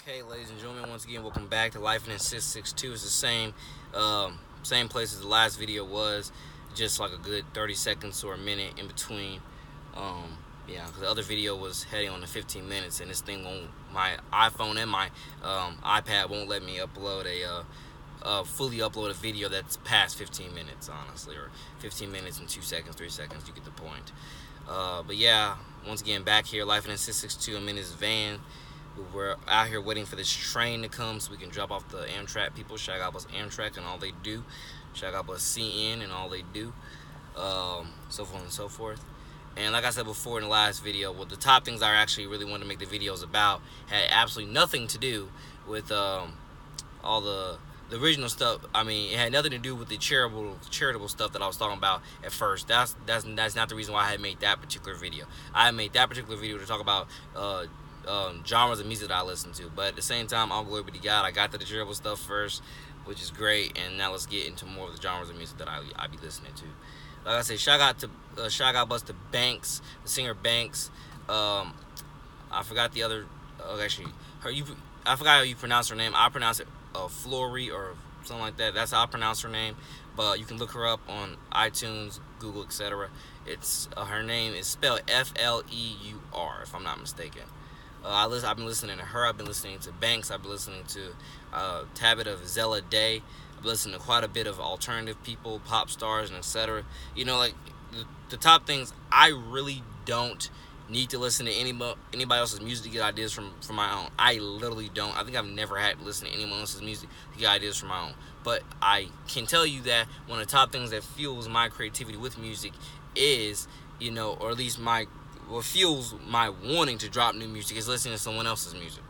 Okay, ladies and gentlemen, once again, welcome back to Life in 662. It's the same place as the last video was, just like a good 30 seconds or a minute in between. Yeah, because the other video was heading on to 15 minutes, and this thing won't, my iPhone and my iPad won't let me upload fully upload a video that's past 15 minutes, honestly, or 15 minutes and 2 seconds, 3 seconds. You get the point. But yeah, once again, back here, Life in 662. I'm in this van. We're out here waiting for this train to come so we can drop off the Amtrak people. Shout out us Amtrak and all they do. Shout out us CN and all they do. So forth and so forth. And like I said before in the last video, well, the top things I actually really wanted to make the videos about had absolutely nothing to do with all the original stuff. I mean, it had nothing to do with the charitable stuff that I was talking about at first. That's not the reason why I had made that particular video. I had made that particular video to talk about genres of music that I listen to, but at the same time, all glory be to God, I got to the charitable stuff first, which is great. And now let's get into more of the genres of music that I be listening to. Like I said, shout out to Banks, the singer Banks. I forgot the other. Actually, I forgot how you pronounce her name. I pronounce it Flory or something like that. That's how I pronounce her name. But you can look her up on iTunes, Google, etc. It's her name is spelled Fleur, if I'm not mistaken. I've been listening to her. I've been listening to Banks. I've been listening to Tabit of Zella Day. I've been listening to quite a bit of alternative people, pop stars, and etc. You know, like the top things. I really don't need to listen to anybody else's music to get ideas from my own. I literally don't. I think I've never had to listen to anyone else's music to get ideas from my own. But I can tell you that one of the top things that fuels my creativity with music is, you know, or at least what fuels my wanting to drop new music is listening to someone else's music.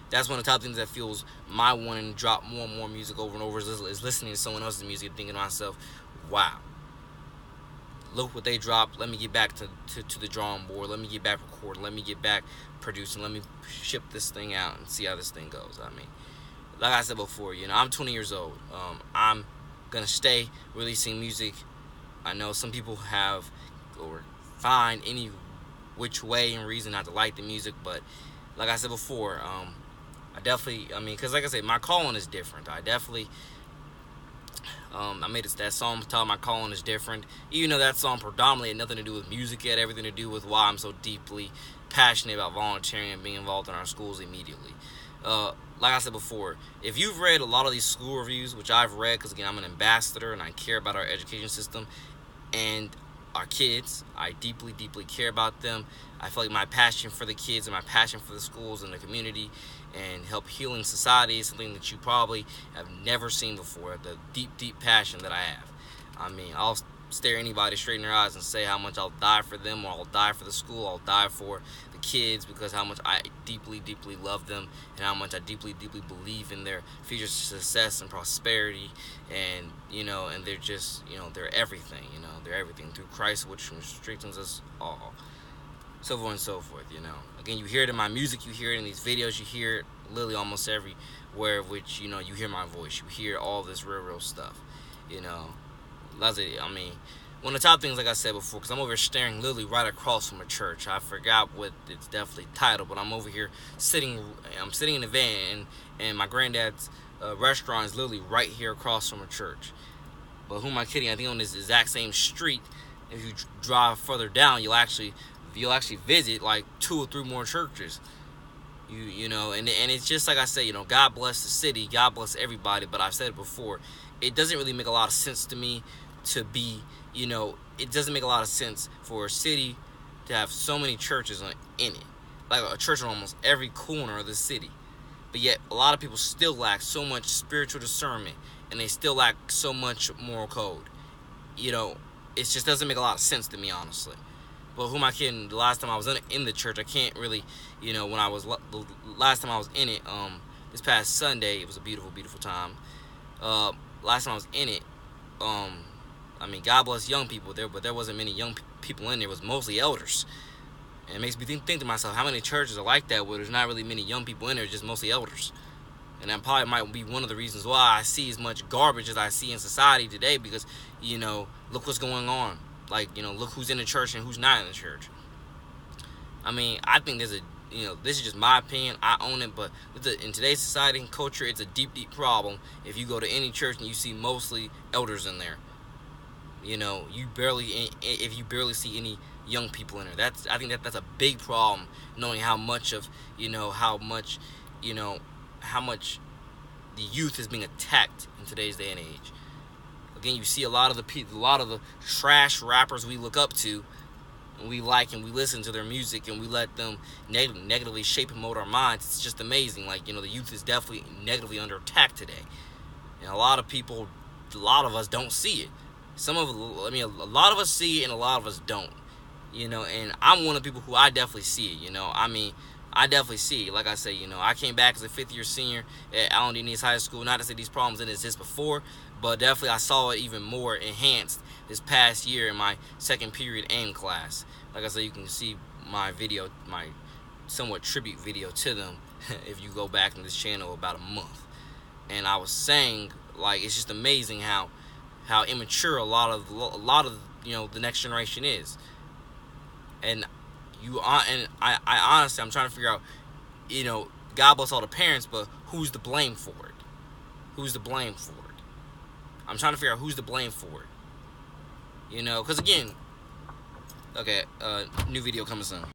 That's one of the top things that fuels my wanting to drop more and more music over and over is listening to someone else's music and thinking to myself, wow, look what they dropped. Let me get back to the drawing board. Let me get back recording. Let me get back producing. Let me ship this thing out and see how this thing goes. I mean, like I said before, you know, I'm 20 years old. I'm going to stay releasing music. I know some people have or find any which way and reason not to like the music, but like I said before, because like I said, my calling is different. I made that song titled My Calling is Different. Even though that song predominantly had nothing to do with music, it had everything to do with why I'm so deeply passionate about volunteering and being involved in our schools immediately. Like I said before, if you've read a lot of these school reviews, which I've read because, again, I'm an ambassador and I care about our education system and our kids, I deeply, deeply care about them. I feel like my passion for the kids and my passion for the schools and the community and help healing society is something that you probably have never seen before. The deep, deep passion that I have. I mean, I'll stare anybody straight in their eyes and say how much I'll die for them, or I'll die for the school, I'll die for the kids, because how much I deeply, deeply love them and how much I deeply, deeply believe in their future success and prosperity. And, you know, and they're just, you know, they're everything, you know, they're everything through Christ, which strengthens us all. So forth and so forth, you know. Again, you hear it in my music, you hear it in these videos, you hear it literally almost everywhere, which, you know, you hear my voice, you hear all this real stuff, you know. That's it. I mean, one of the top things, like I said before, because I'm over here staring literally right across from a church. I forgot what it's definitely titled, but I'm over here I'm sitting in a van, and my granddad's restaurant is literally right here across from a church. But who am I kidding? I think on this exact same street, if you drive further down, you'll actually visit like 2 or 3 more churches. You know, and it's just like I say, you know, God bless the city, God bless everybody. But I've said it before, it doesn't really make a lot of sense to me to be, you know, it doesn't make a lot of sense for a city to have so many churches in it, like a church on almost every corner of the city. But yet a lot of people still lack so much spiritual discernment, and they still lack so much moral code. You know, it just doesn't make a lot of sense to me, honestly. But who am I kidding? The last time I was in the church, I can't really, you know, the last time I was in it, this past Sunday, it was a beautiful, beautiful time. Last time I was in it, I mean, God bless young people there, but there wasn't many young people in there. It was mostly elders. And it makes me think to myself, how many churches are like that where there's not really many young people in there, just mostly elders? And that probably might be one of the reasons why I see as much garbage as I see in society today, because, you know, look what's going on. Like, you know, look who's in the church and who's not in the church. I mean, I think there's a this is just my opinion. I own it, but in today's society and culture, it's a deep, deep problem. If you go to any church and you see mostly elders in there, if you barely see any young people in there. I think that's a big problem. Knowing how much of how much the youth is being attacked in today's day and age. Again, you see a lot of the trash rappers we look up to, and we like, and we listen to their music, and we let them negatively shape and mold our minds. It's just amazing. Like, the youth is definitely negatively under attack today, and a lot of us don't see it. A lot of us see it, and a lot of us don't. And I'm one of the people who I definitely see it. I definitely see it. Like I say, I came back as a fifth-year senior at Allen D. Neese High School. Not to say these problems didn't exist before, but definitely I saw it even more enhanced this past year in my second period AIM class. Like I said, you can see my video, my somewhat tribute video to them, if you go back in this channel about a month. And I was saying, like, it's just amazing how immature a lot of the next generation is. And I honestly, I'm trying to figure out, God bless all the parents, but who's to blame for it? Who's to blame for it? I'm trying to figure out who's to blame for it. Because again, okay, new video coming soon.